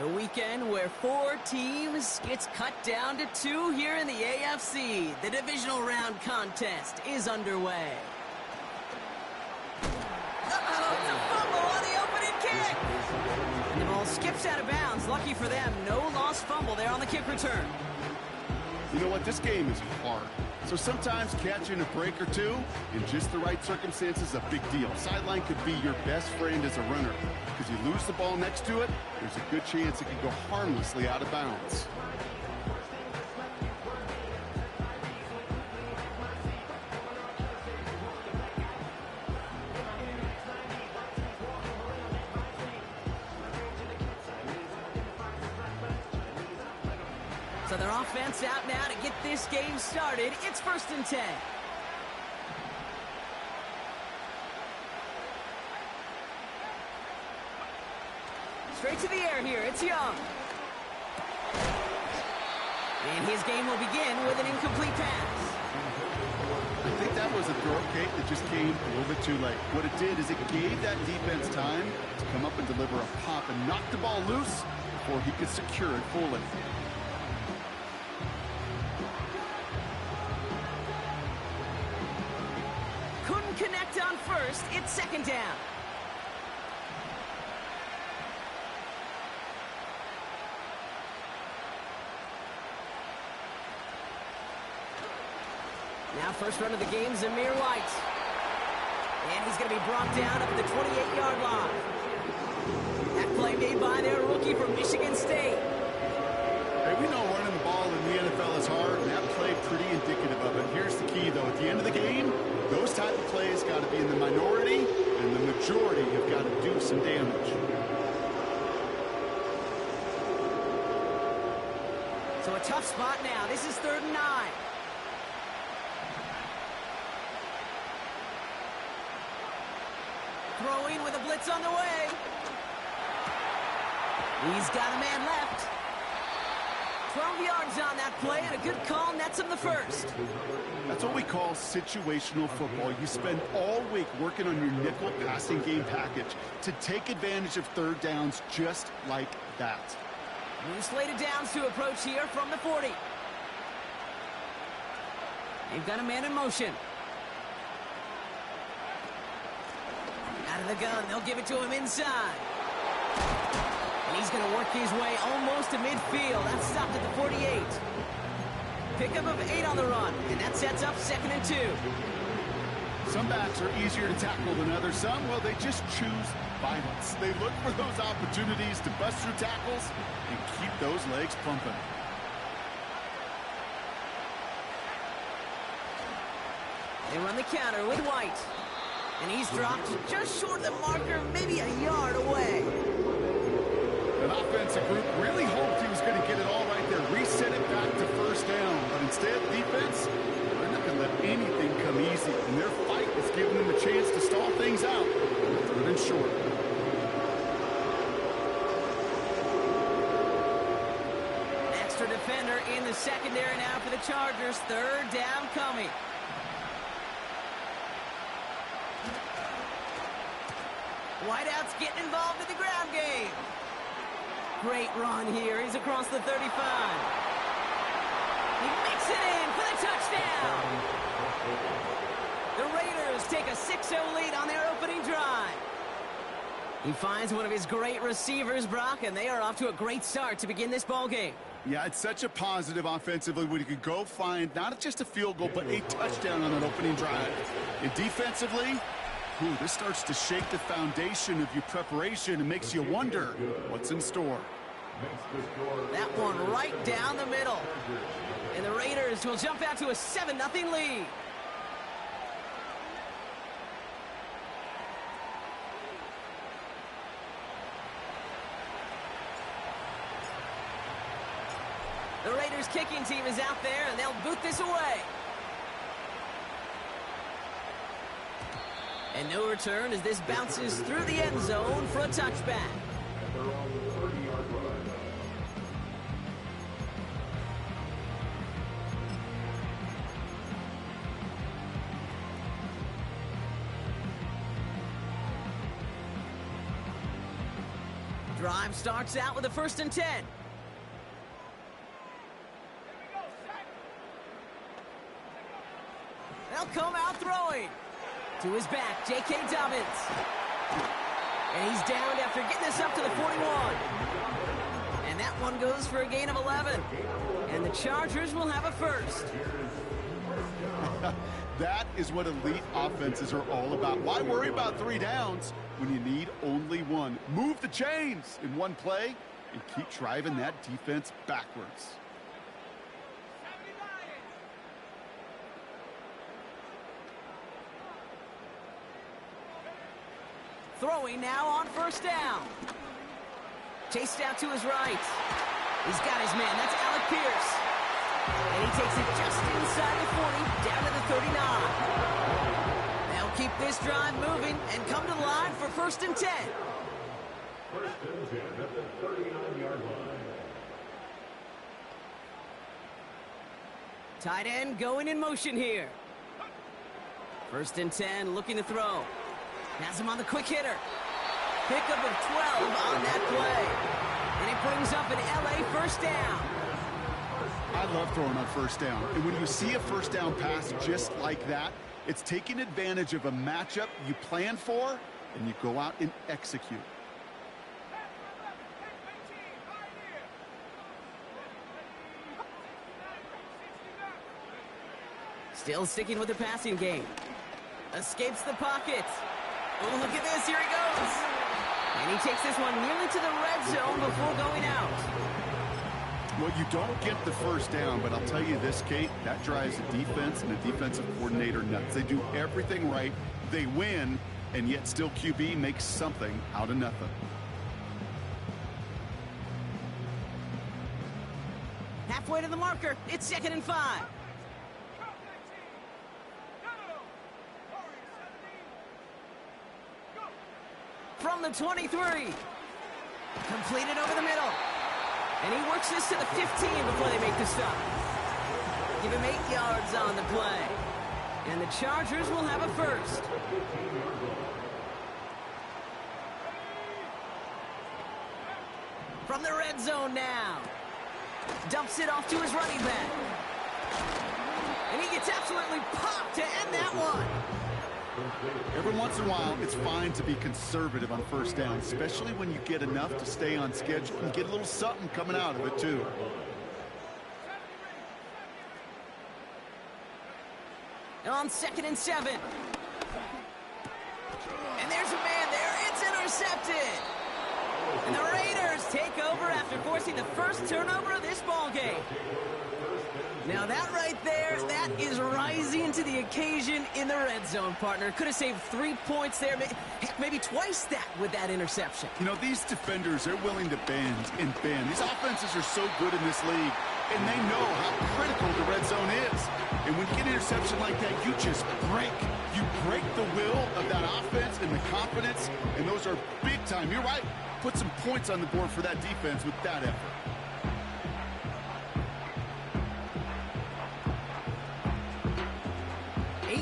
A weekend where 4 teams gets cut down to 2 here in the AFC. The divisional round contest is underway. Uh-oh, it's a fumble on the opening kick. And the ball skips out of bounds. Lucky for them, no lost fumble there on the kick return. You know what? This game is hard. So sometimes catching a break or two in just the right circumstances is a big deal. Sideline could be your best friend as a runner. Because you lose the ball next to it, there's a good chance it could go harmlessly out of bounds. So their offense out now to get this game started. It's 1st and 10. Straight to the air here. It's Young. And his game will begin with an incomplete pass. I think that was a throw cake that just came a little bit too late. What it did is it gave that defense time to come up and deliver a pop and knock the ball loose before he could secure it fully. Couldn't connect on first. It's 2nd down. Now first run of the game, Zamir White. And he's going to be brought down up at the 28-yard line. That play made by their rookie from Michigan State. Hey, we know running the ball in the NFL is hard, and that play pretty indicative of it. Here's the key, though. At the end of the game, those type of plays got to be in the minority, and the majority have got to do some damage. So a tough spot now. This is 3rd and 9. Throwing with a blitz on the way. He's got a man left. 12 yards on that play, and a good call nets him the first. That's what we call situational football. You spend all week working on your nickel passing game package to take advantage of 3rd downs just like that. New slated downs to approach here from the 40. They've got a man in motion. Out of the gun, they'll give it to him inside. And he's going to work his way almost to midfield. That's stopped at the 48. Pickup of 8 on the run, and that sets up 2nd and 2. Some backs are easier to tackle than others. Some, well, they just choose violence. They look for those opportunities to bust through tackles and keep those legs pumping. They run the counter with White. And he's dropped just short of the marker, maybe a yard away. An offensive group really hoped he was going to get it all right there, reset it back to 1st down. But instead, defense, they're not going to let anything come easy. And their fight is giving them a chance to stall things out. 3rd and short. Extra defender in the secondary now for the Chargers. 3rd down coming. Whiteout's getting involved in the ground game. Great run here. He's across the 35. He makes it in for the touchdown. The Raiders take a 6-0 lead on their opening drive. He finds one of his great receivers, Brock, and they are off to a great start to begin this ball game. Yeah, it's such a positive offensively when you could go find not just a field goal, but a touchdown on that opening drive. And defensively, this starts to shake the foundation of your preparation and makes you wonder what's in store. That one right down the middle. And the Raiders will jump out to a 7-0 lead. The Raiders kicking team is out there, and they'll boot this away. And no return as this bounces through the end zone for a touchback. Drive starts out with a 1st and 10. They'll come out throwing. To his back, J.K. Dobbins. And he's downed after getting this up to the 41. And that one goes for a gain of 11. And the Chargers will have a 1st. That is what elite offenses are all about. Why worry about 3 downs when you need only 1? Move the chains in one play and keep driving that defense backwards. Throwing now on 1st down. Chased out to his right. He's got his man. That's Alec Pierce. And he takes it just inside the 40, down to the 39. They'll keep this drive moving and come to the line for 1st and 10. 1st and 10 at the 39-yard line. Tight end going in motion here. 1st and 10, looking to throw. Has him on the quick hitter. Pickup of 12 on that play. And it brings up an LA 1st down. I love throwing on 1st down. And when you see a 1st down pass just like that, it's taking advantage of a matchup you plan for, and you go out and execute. Still sticking with the passing game. Escapes the pocket. Oh, look at this. Here he goes. And he takes this one nearly to the red zone before going out. Well, you don't get the 1st down, but I'll tell you this, Kate, that drives the defense and the defensive coordinator nuts. They do everything right. They win, and yet still QB makes something out of nothing. Halfway to the marker. It's 2nd and 5. From the 23. Completed over the middle. And he works this to the 15 before they make the stop. Give him 8 yards on the play. And the Chargers will have a 1st. From the red zone now. Dumps it off to his running back. And he gets absolutely popped to end that one. Every once in a while, it's fine to be conservative on 1st down, especially when you get enough to stay on schedule and get a little something coming out of it, too. On 2nd and 7. And there's a man there. It's intercepted. And the Raiders take over after forcing the 1st turnover of this ballgame. Now that right there, that is rising to the occasion in the red zone, partner. Could have saved 3 points there, maybe twice that with that interception. You know, these defenders, they're willing to bend and bend. These offenses are so good in this league, and they know how critical the red zone is. And when you get an interception like that, you just break. You break the will of that offense and the confidence, and those are big time. You're right. Put some points on the board for that defense with that effort.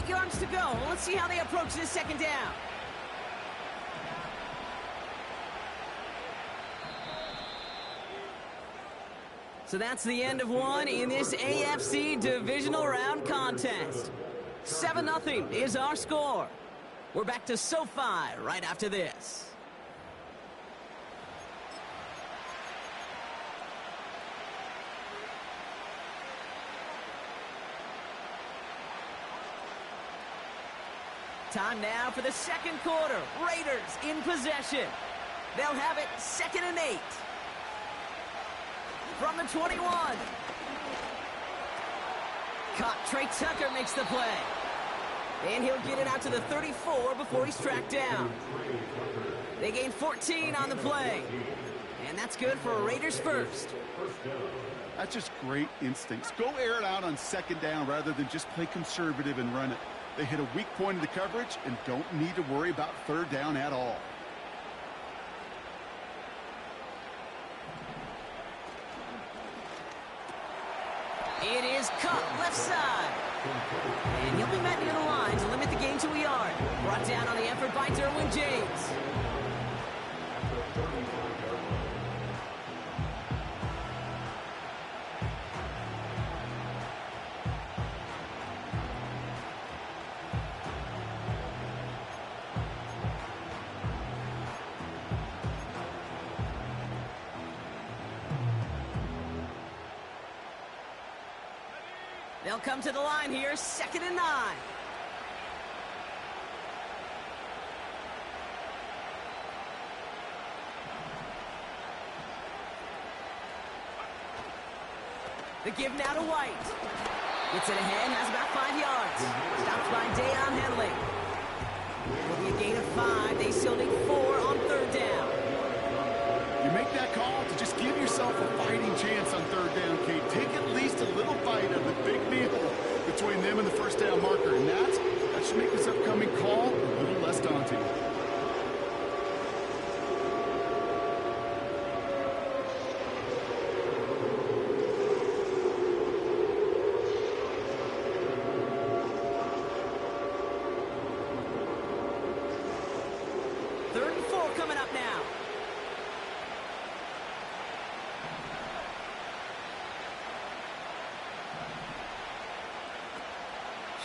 Yards to go. Let's see how they approach this 2nd down. So that's the end of one in this AFC divisional round contest. 7-0 is our score. We're back to SoFi right after this. Time now for the 2nd quarter. Raiders in possession. They'll have it 2nd and 8. From the 21. Caught. Trey Tucker makes the play. And he'll get it out to the 34 before he's tracked down. They gain 14 on the play. And that's good for a Raiders 1st. That's just great instincts. Go air it out on 2nd down rather than just play conservative and run it. They hit a weak point in the coverage and don't need to worry about 3rd down at all. It is cut left side. And he'll be met near the line to limit the gain to a yard. Brought down on the effort by Derwin James. They'll come to the line here, 2nd and 9. The give now to White. Gets it ahead, has about 5 yards. Stopped by Day on Henley. Will be a gain of 5. They still need 4 on 3rd down. You make that call to just give yourself a fighting chance on 3rd down, Kate. Take at least a little bite of the big meal between them and the 1st down marker. And that should make this upcoming call a little less daunting. Coming up now.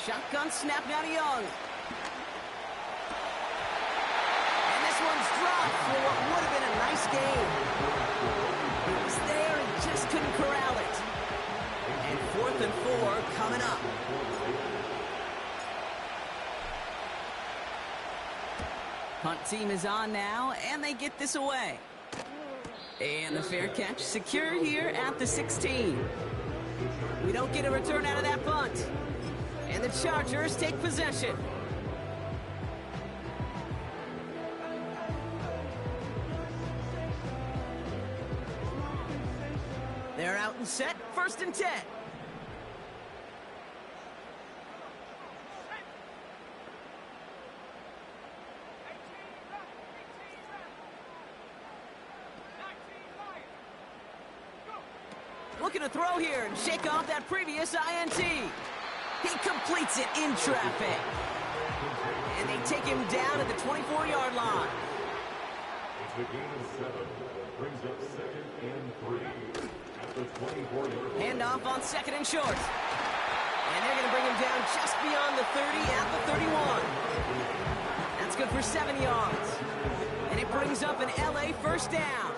Shotgun snap now to Young. And this one's dropped for what would have been a nice game. It was there and just couldn't corral it. And 4th and 4 coming up. Punt team is on now, and they get this away. And the fair catch secure here at the 16. We don't get a return out of that punt. And the Chargers take possession. They're out and set, 1st and 10. Looking to throw here and shake off that previous INT. He completes it in traffic. And they take him down at the 24-yard line. It's a gain of 7. Brings up 2nd and 3 at the 24-yard line. Hand off on 2nd and short. And they're going to bring him down just beyond the 30 at the 31. That's good for 7 yards. And it brings up an LA 1st down.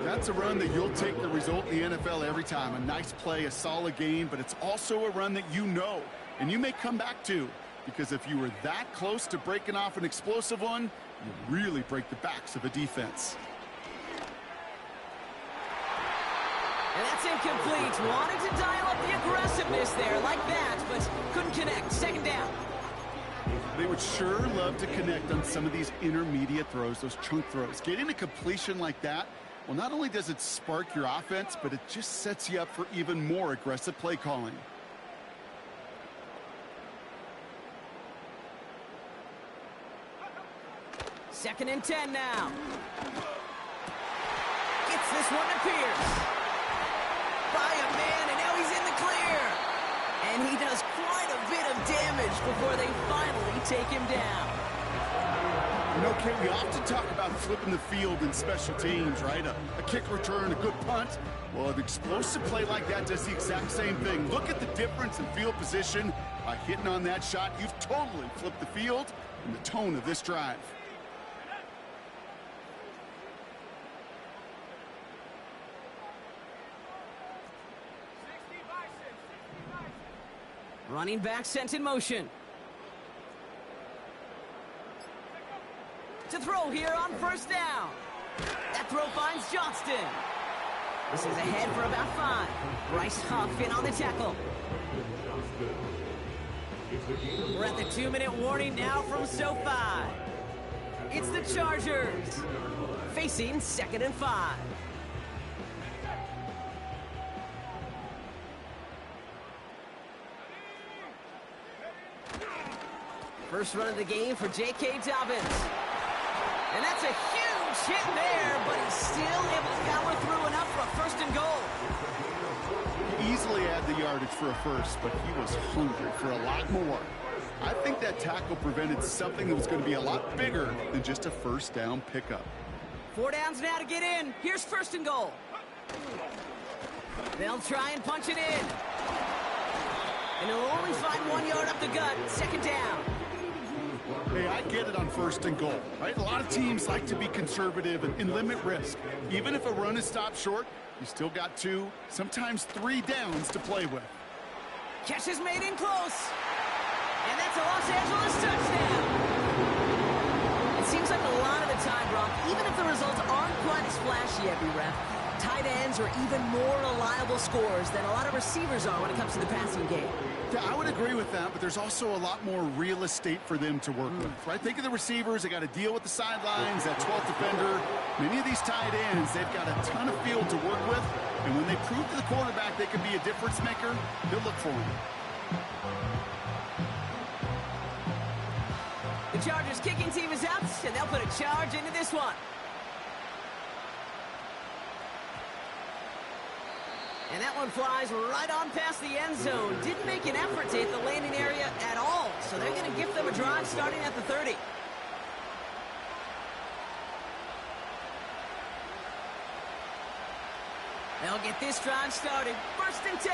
That's a run that you'll take the result in the NFL every time. A nice play, a solid game, but it's also a run that you know, and you may come back to, because if you were that close to breaking off an explosive one, you really break the backs of a defense. And that's incomplete. Wanted to dial up the aggressiveness there like that, but couldn't connect. 2nd down. They would sure love to connect on some of these intermediate throws, those chunk throws. Getting a completion like that, well, not only does it spark your offense, but it just sets you up for even more aggressive play calling. Second and 10 now. Gets this one to Pierce. By a man, and now he's in the clear. And he does quite a bit of damage before they finally take him down. You know, Kate, we often talk about flipping the field in special teams, right? A kick return, a good punt. Well, an explosive play like that does the exact same thing. Look at the difference in field position. By hitting on that shot, you've totally flipped the field and the tone of this drive. Running back sent in motion. To throw here on 1st down. That throw finds Johnston. This is ahead for about 5. Bryce Huff in on the tackle. We're at the 2-minute warning now from SoFi. It's the Chargers facing 2nd and 5. First run of the game for J.K. Dobbins. And that's a huge hit there, but he's still able to power through enough for a 1st and goal. He easily had the yardage for a first, but he was hungry for a lot more. I think that tackle prevented something that was going to be a lot bigger than just a 1st down pickup. 4 downs now to get in. Here's 1st and goal. They'll try and punch it in. And he'll only find 1 yard up the gut. 2nd down. Hey, I get it on 1st and goal, right? A lot of teams like to be conservative and limit risk. Even if a run is stopped short, you still got 2, sometimes 3 downs to play with. Catch is made in close. And that's a Los Angeles touchdown. It seems like a lot of the time, Brock, even if the results aren't quite as flashy every rep, tight ends are even more reliable scorers than a lot of receivers are when it comes to the passing game. Yeah, I would agree with that, but there's also a lot more real estate for them to work with, right? Think of the receivers. They got to deal with the sidelines, that 12th defender. Many of these tight ends, they've got a ton of field to work with, and when they prove to the quarterback they can be a difference maker, they'll look for him. The Chargers kicking team is out, and they'll put a charge into this one. And that one flies right on past the end zone. Didn't make an effort to hit the landing area at all. So they're going to give them a drive starting at the 30. They'll get this drive started. 1st and 10.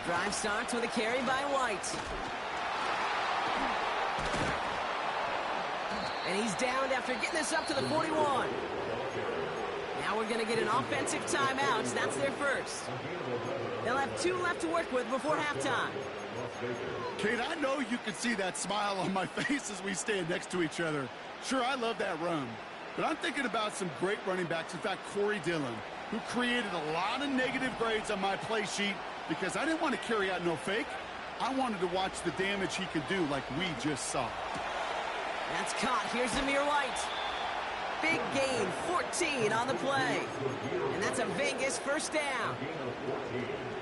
Drive starts with a carry by White. And he's downed after getting this up to the 41. Now we're going to get an offensive timeout. That's their first. They'll have 2 left to work with before halftime. Kate, I know you can see that smile on my face as we stand next to each other. Sure, I love that run. But I'm thinking about some great running backs. In fact, Corey Dillon, who created a lot of negative grades on my play sheet because I didn't want to carry out no fake. I wanted to watch the damage he could do like we just saw. That's caught. Here's Zamir White. Big gain, 14 on the play. And that's a Vegas first down.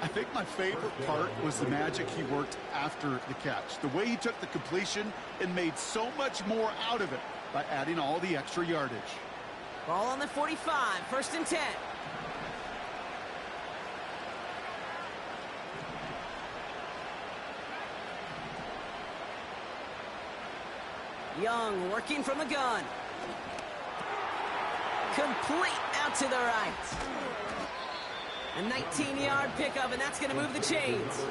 I think my favorite part was the magic he worked after the catch. The way he took the completion and made so much more out of it by adding all the extra yardage. Ball on the 45, 1st and 10. Young working from the gun. Complete out to the right. A 19-yard pickup, and that's going to move the chains.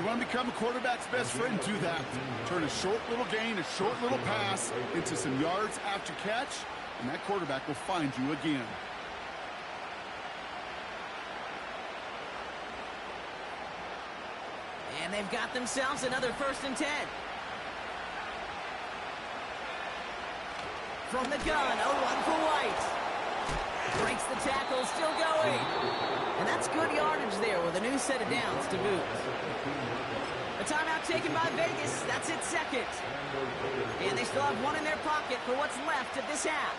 You want to become a quarterback's best friend, do that. Turn a short little gain, a short little pass into some yards after catch, and that quarterback will find you again. And they've got themselves another 1st and 10. From the gun, 0-1 for White. Breaks the tackle, still going. And that's good yardage there with a new set of downs to boot. A timeout taken by Vegas. That's its second. And they still have 1 in their pocket for what's left of this half.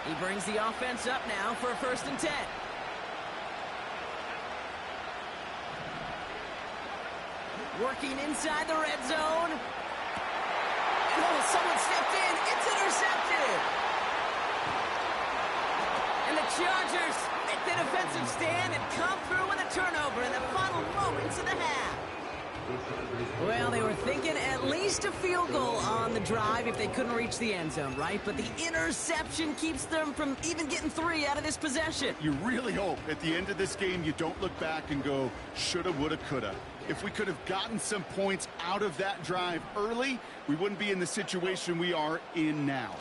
He brings the offense up now for a 1st and 10. Working inside the red zone. Oh, someone stepped in. It's intercepted. And the Chargers make the defensive stand and come through with a turnover in the final moments of the half. Well, they were thinking at least a field goal on the drive if they couldn't reach the end zone, right? But the interception keeps them from even getting 3 out of this possession. You really hope at the end of this game you don't look back and go, shoulda, woulda, coulda. If we could have gotten some points out of that drive early, we wouldn't be in the situation we are in now.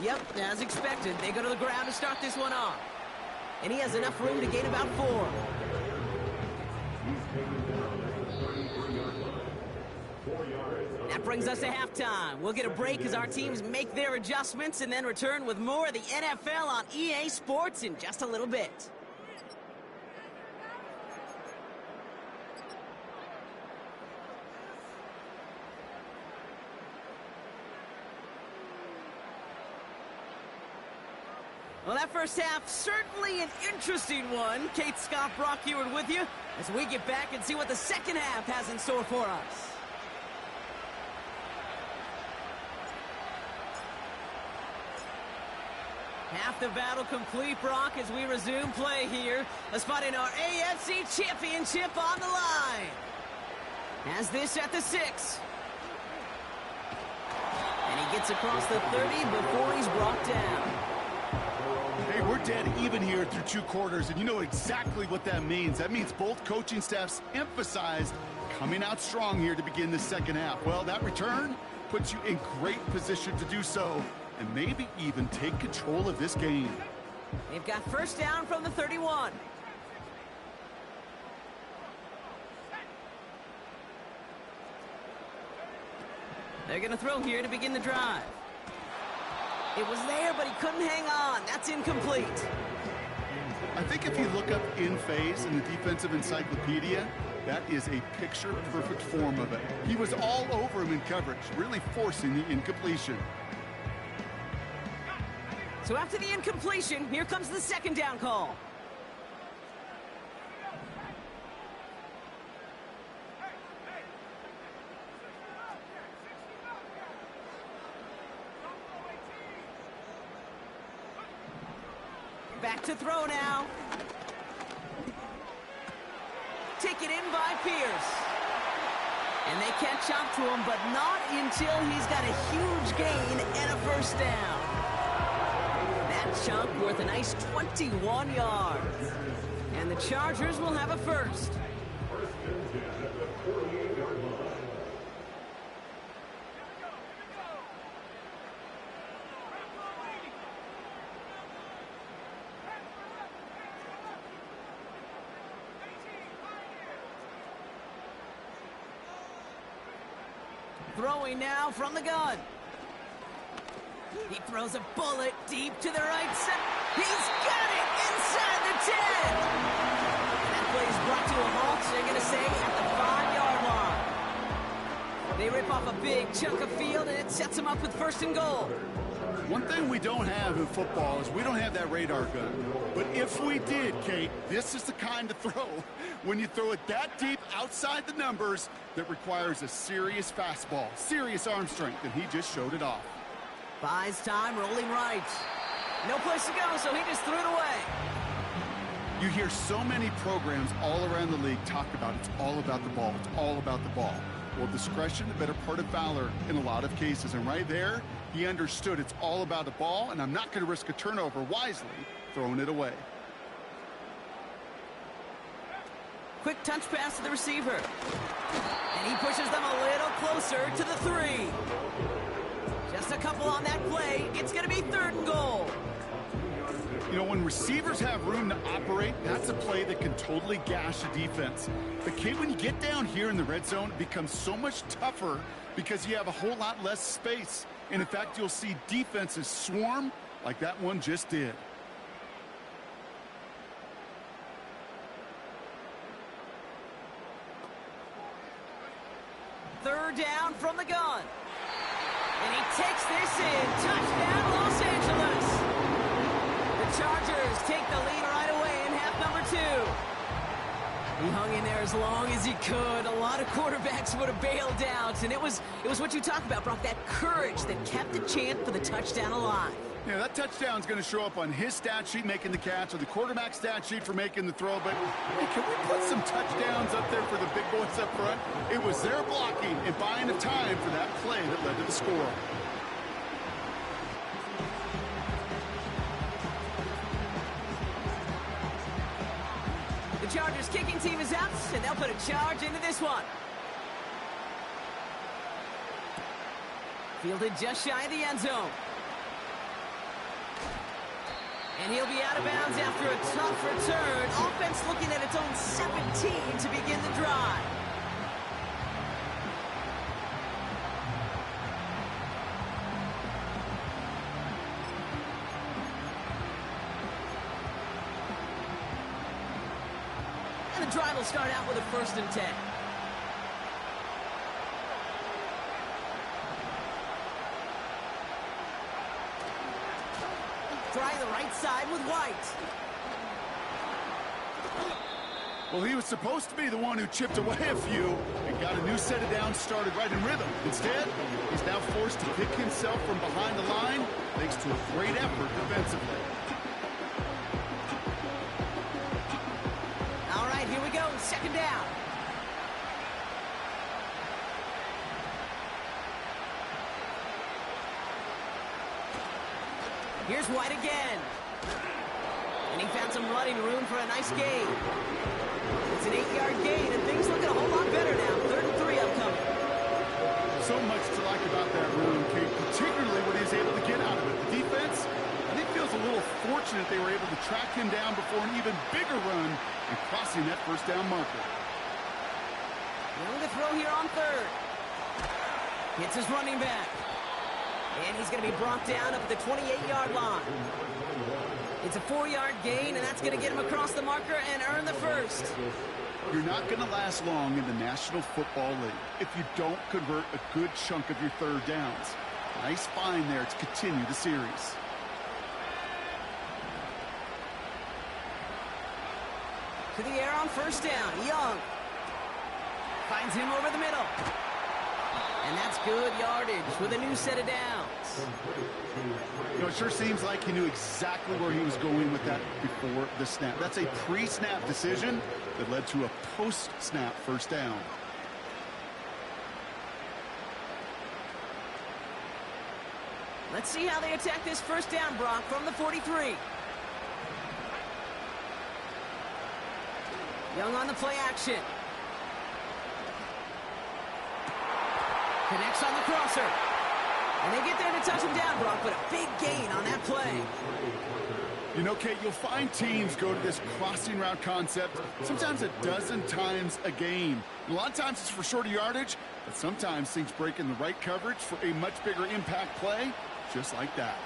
Yep, as expected, they go to the ground to start this one off. And he has enough room to gain about 4. That brings us to halftime. We'll get a break as our teams make their adjustments and then return with more of the NFL on EA Sports in just a little bit. Well, that first half, certainly an interesting one. Kate, Scott, Brock Eward with you as we get back and see what the second half has in store for us. Half the battle complete, Brock, as we resume play here. A spot in our AFC Championship on the line. Has this at the 6. And he gets across the 30 before he's brought down. Hey, we're dead even here through 2 quarters, and you know exactly what that means. That means both coaching staffs emphasized coming out strong here to begin the second half. Well, that return, puts you in great position to do so and maybe even take control of this game. They've got first down from the 31. They're going to throw here to begin the drive. It was there, but he couldn't hang on. That's incomplete. I think if you look up in phase in the defensive encyclopedia, that is a picture-perfect form of it. He was all over him in coverage, really forcing the incompletion. So after the incompletion, here comes the second down call. Back to throw now. Taken in by Pierce. And they catch up to him, but not until he's got a huge gain and a first down. That chunk worth a nice 21 yards. And the Chargers will have a first. Throwing now from the gun. He throws a bullet deep to the right side. He's got it inside the 10. And that play is brought to a halt, they're going to say, at the 5-yard line. They rip off a big chunk of field, and it sets them up with first and goal. One thing we don't have in football is we don't have that radar gun. But if we did, Kate, this is the kind of throw. When you throw it that deep outside the numbers, that requires a serious fastball, serious arm strength, and he just showed it off. Buys time, rolling right. No place to go, so he just threw it away. You hear so many programs all around the league talk about it's all about the ball, it's all about the ball. Well, discretion, the better part of valor in a lot of cases. And right there, he understood it's all about the ball, and I'm not going to risk a turnover wisely, throwing it away. Quick touch pass to the receiver. And he pushes them a little closer to the 3. Just a couple on that play. It's going to be third and goal. You know, when receivers have room to operate, that's a play that can totally gash a defense. But, Kate, when you get down here in the red zone, it becomes so much tougher because you have a whole lot less space. And, in fact, you'll see defenses swarm like that one just did. Third down from the gun. And he takes this in. Touchdown, Los Angeles. The Chargers take the lead right away in half number 2. He hung in there as long as he could. A lot of quarterbacks would have bailed out. And it was what you talked about, Brock, that courage that kept the chant for the touchdown alive. Yeah, that touchdown's going to show up on his stat sheet making the catch or the quarterback stat sheet for making the throw. But hey, can we put some touchdowns up there for the big boys up front? It was their blocking and buying the time for that play that led to the score. The Chargers kicking team is out, and they'll put a charge into this one. Fielded just shy of the end zone. And he'll be out of bounds after a tough return. Offense looking at its own 17 to begin the drive. And the drive will start out with a 1st and 10. Try the right side with White. Well, he was supposed to be the one who chipped away a few and got a new set of downs started right in rhythm. Instead, he's now forced to pick himself from behind the line thanks to a great effort defensively. All right, here we go. 2nd down. Here's White again. And he found some running room for a nice gain. It's an 8-yard gain, and things looking a whole lot better now. 3rd and 3 upcoming. So much to like about that fortunate they were able to track him down before an even bigger run and crossing that first down marker. Willing to throw here on third. Hits his running back. And he's going to be brought down up at the 28-yard line. It's a 4-yard gain, and that's going to get him across the marker and earn the first. You're not going to last long in the National Football League if you don't convert a good chunk of your third downs. Nice find there to continue the series. To the air on first down. Young finds him over the middle. And that's good yardage with a new set of downs. You know, it sure seems like he knew exactly where he was going with that before the snap. That's a pre-snap decision that led to a post-snap first down. Let's see how they attack this first down, Brock, from the 43. Young on the play action. Connects on the crosser. And they get there to touch him down, Brock, but a big gain on that play. You know, Kate, you'll find teams go to this crossing route concept sometimes a dozen times a game. And a lot of times it's for shorter yardage, but sometimes things break in the right coverage for a much bigger impact play, just like that.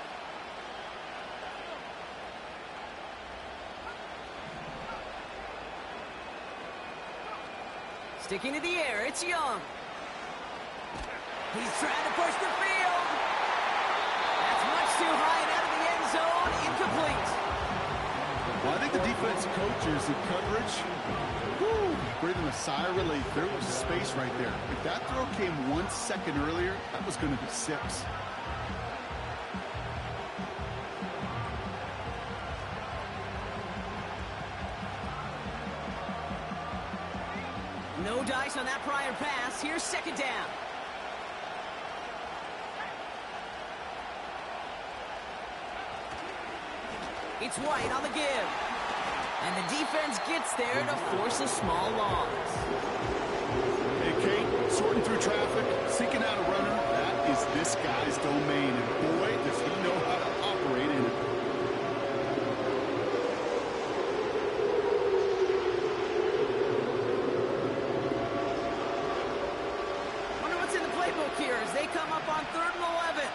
Sticking to the air, it's Young. He's trying to push the field. That's much too high and out of the end zone. Incomplete. Well, I think the defense coaches in coverage, breathing a sigh of relief. There was space right there. If that throw came 1 second earlier, that was going to be 6. No dice on that prior pass. Here's second down. It's White on the give. And the defense gets there to force a small loss. Hey, Kate, sorting through traffic, seeking out a runner, that is this guy's domain. And boy, does he know how to operate in it. Wonder what's in the playbook here as they come up on 3rd and 11.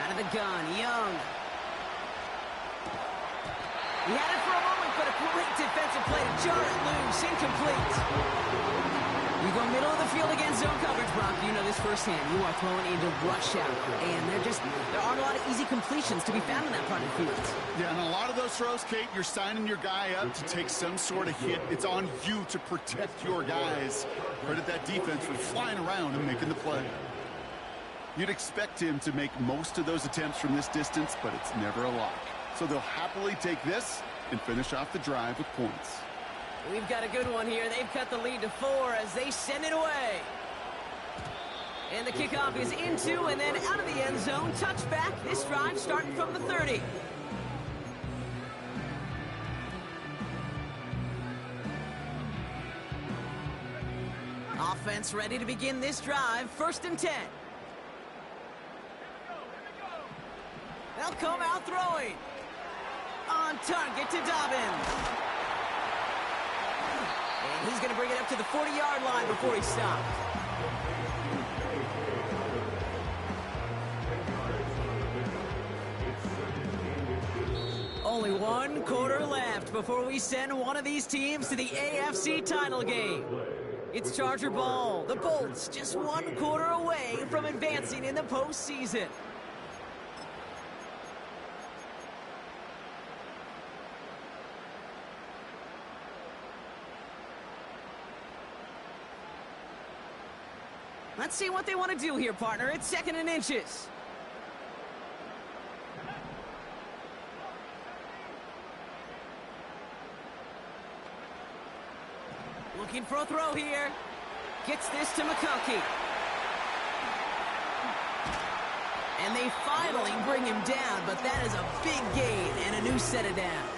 Out of the gun, Young. He had it for a moment, but a great defensive play to jar it loose. Incomplete. You go middle of the field against zone coverage, Brock. You know this firsthand. You are throwing into rush out. And there aren't a lot of easy completions to be found in that part of the field. Yeah, and a lot of those throws, Kate, you're signing your guy up to take some sort of hit. It's on you to protect your guys. Credit that defense for flying around and making the play. You'd expect him to make most of those attempts from this distance, but it's never a lock. So they'll happily take this and finish off the drive with points. We've got a good one here. They've cut the lead to 4 as they send it away. And the kickoff is into and then out of the end zone. Touchback. This drive starting from the 30. Offense ready to begin this drive. 1st and 10. They'll come out throwing. On target to Dobbins. And he's going to bring it up to the 40-yard line before he stopped. Only 1 quarter left before we send one of these teams to the AFC title game. It's Charger ball. The Bolts just 1 quarter away from advancing in the postseason. Let's see what they want to do here, partner. It's 2nd and inches. Looking for a throw here. Gets this to McConkey. And they finally bring him down, but that is a big gain and a new set of downs.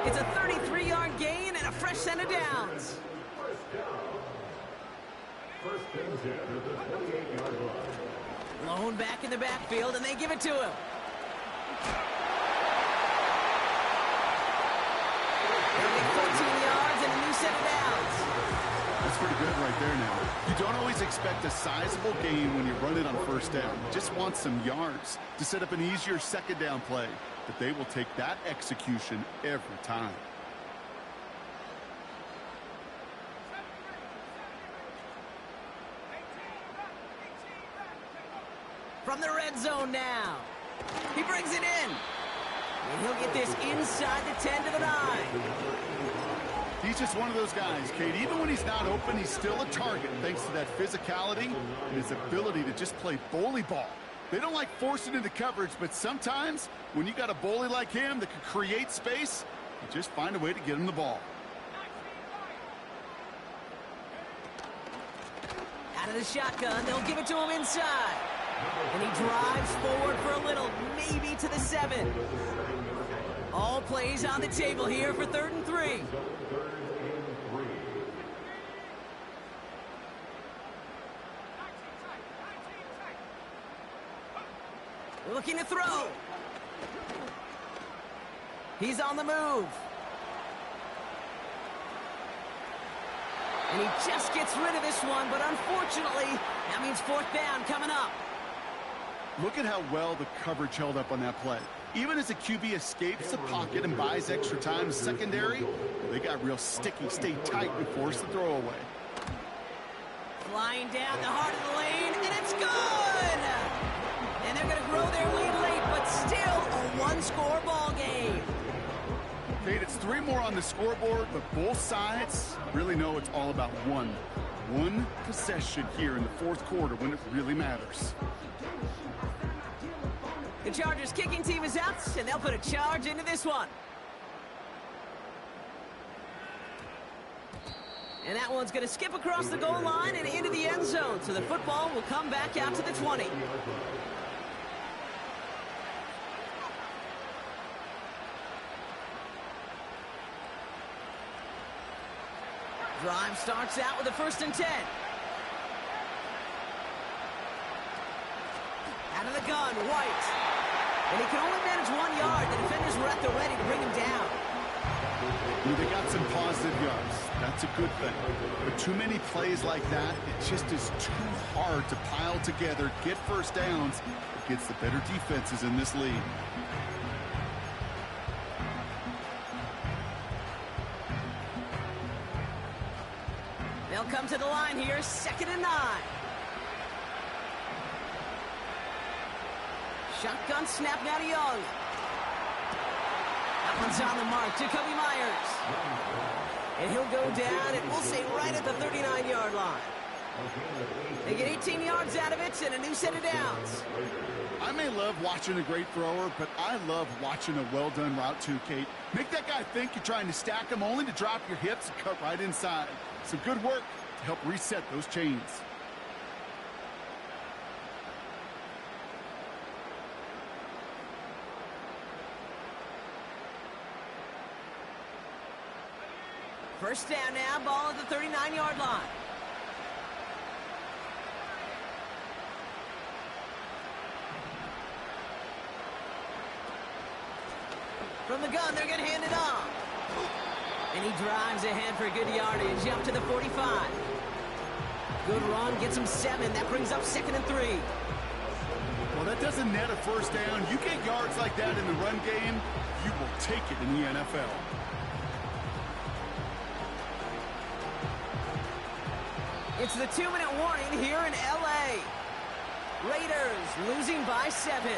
It's a 33-yard gain and a fresh set of downs. First and 10 at the 28-yard line. Blown back in the backfield, and they give it to him. They'll get 14 yards and a new set of downs. That's pretty good right there now. You don't always expect a sizable gain when you run it on first down. You just want some yards to set up an easier second down play. But they will take that execution every time. From the red zone now. He brings it in. And he'll get this inside the 10 to the 9. He's just one of those guys, Kate. Even when he's not open, he's still a target thanks to that physicality and his ability to just play bully ball. They don't like forcing into coverage, but sometimes when you got a bully like him that can create space, you just find a way to get him the ball. Out of the shotgun, they'll give it to him inside. And he drives forward for a little, maybe to the 7. All plays on the table here for 3rd and 3. Looking to throw. He's on the move. And he just gets rid of this one, but unfortunately, that means 4th down coming up. Look at how well the coverage held up on that play. Even as the QB escapes the pocket and buys extra time in secondary, they got real sticky, stay tight, and force the throw away. Flying down the heart of the lane, and it's good! And they're going to grow their lead late, but still a one-score ball game. Kate, it's 3 more on the scoreboard, but both sides really know it's all about one possession here in the 4th quarter when it really matters. The Chargers kicking team is out, and they'll put a charge into this one. And that one's going to skip across the goal line and into the end zone, so the football will come back out to the 20. Drive starts out with a 1st and 10. Out of the gun, White. And he can only manage 1 yard. The defenders were at the ready to bring him down. They got some positive yards. That's a good thing. But too many plays like that, it just is too hard to pile together, get first downs against the better defenses in this league. They'll come to the line here, 2nd and 9. Shotgun snap now to Young. That one's on the mark, Jacoby Myers. And he'll go down, and we'll say right at the 39-yard line. They get 18 yards out of it and a new set of downs. I may love watching a great thrower, but I love watching a well-done route too, Kate. Make that guy think you're trying to stack him only to drop your hips and cut right inside. Some good work to help reset those chains. First down now, ball at the 39-yard line. From the gun, they're going to hand it off. And he drives ahead for good yardage up to the 45. Good run, gets him 7. That brings up 2nd and 3. Well, that doesn't net a first down. You get yards like that in the run game, you will take it in the NFL. It's the 2-minute warning here in L.A. Raiders losing by 7.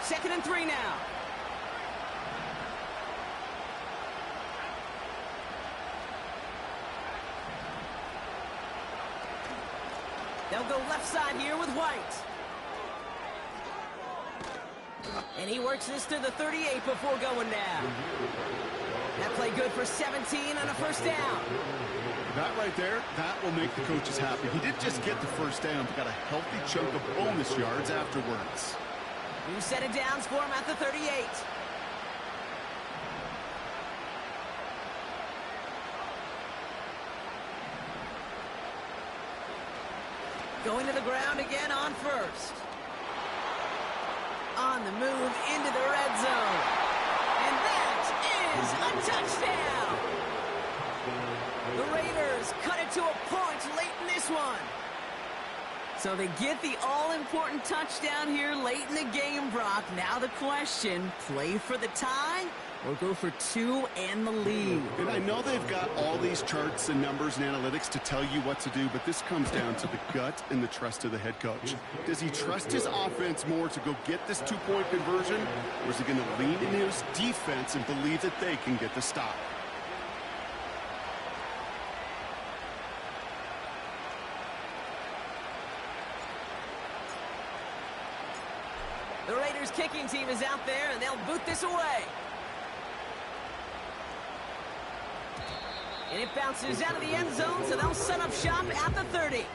Second and 3 now. They'll go left side here with White. And he works this to the 38 before going down. That play good for 17 on a first down. That right there, that will make the coaches happy. He didn't just get the first down, but got a healthy chunk of bonus yards afterwards. New set of downs for him at the 38. Going to the ground again on first. On the move into the red zone. And that is a touchdown. The Raiders cut it to a point late in this one. So they get the all-important touchdown here late in the game, Brock. Now the question, play for the tie or go for two and the lead? And I know they've got all these charts and numbers and analytics to tell you what to do, but this comes down to the gut and the trust of the head coach. Does he trust his offense more to go get this two-point conversion, or is he going to lean into his defense and believe that they can get the stop? The Raiders kicking team is out there, and they'll boot this away. And it bounces out of the end zone, so they'll set up shop at the 30.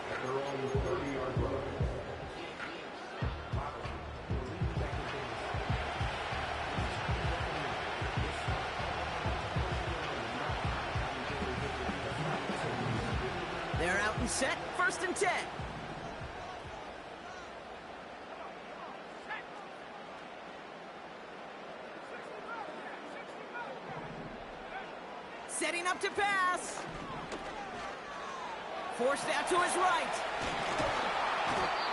They're out and set, 1st and 10. Setting up to pass. Forced out to his right.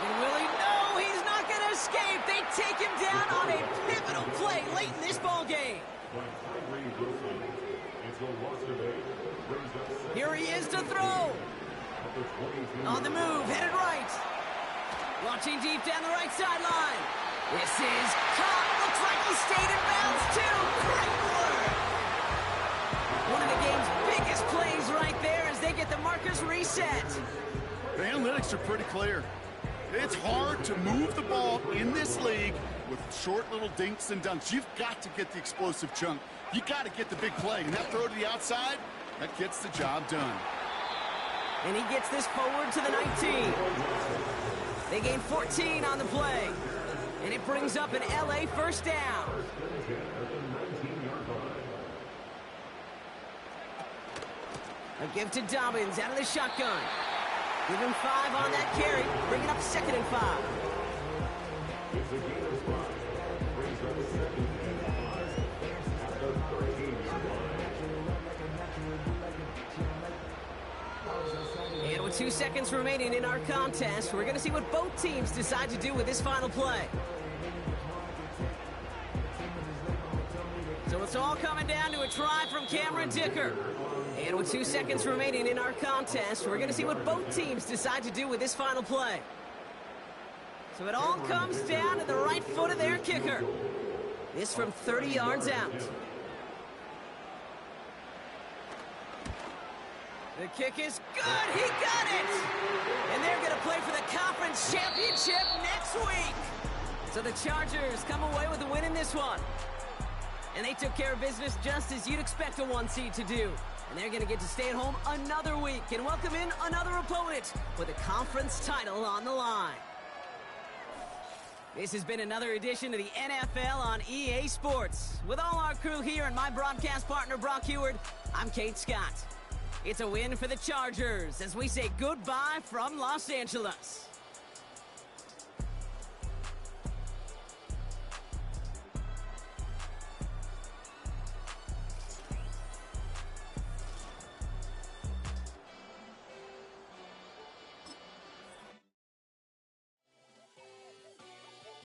And will he? No, he's not going to escape. They take him down on a pivotal play late in this ball game. Here he is to throw. On the move, headed right. Launching deep down the right sideline. This is caught. Looks like he stayed in bounds too. Great work. One of the game's biggest plays right there as they get the markers reset. The analytics are pretty clear. It's hard to move the ball in this league with short little dinks and dunks. You've got to get the explosive chunk. You got to get the big play. And that throw to the outside, that gets the job done. And he gets this forward to the 19. They gain 14 on the play. And it brings up an LA first down. A give to Dobbins out of the shotgun. Give him 5 on that carry. Bring it up 2nd and 5. And with 2 seconds remaining in our contest, we're going to see what both teams decide to do with this final play. So it's all coming down to a try from Cameron Dicker. And with 2 seconds remaining in our contest, we're going to see what both teams decide to do with this final play. So it all comes down to the right foot of their kicker. This from 30 yards out. The kick is good. He got it. And they're going to play for the conference championship next week. So the Chargers come away with a win in this one. And they took care of business just as you'd expect a 1 seed to do. And they're going to get to stay at home another week and welcome in another opponent with a conference title on the line. This has been another edition of the NFL on EA Sports. With all our crew here and my broadcast partner, Brock Heward, I'm Kate Scott. It's a win for the Chargers as we say goodbye from Los Angeles.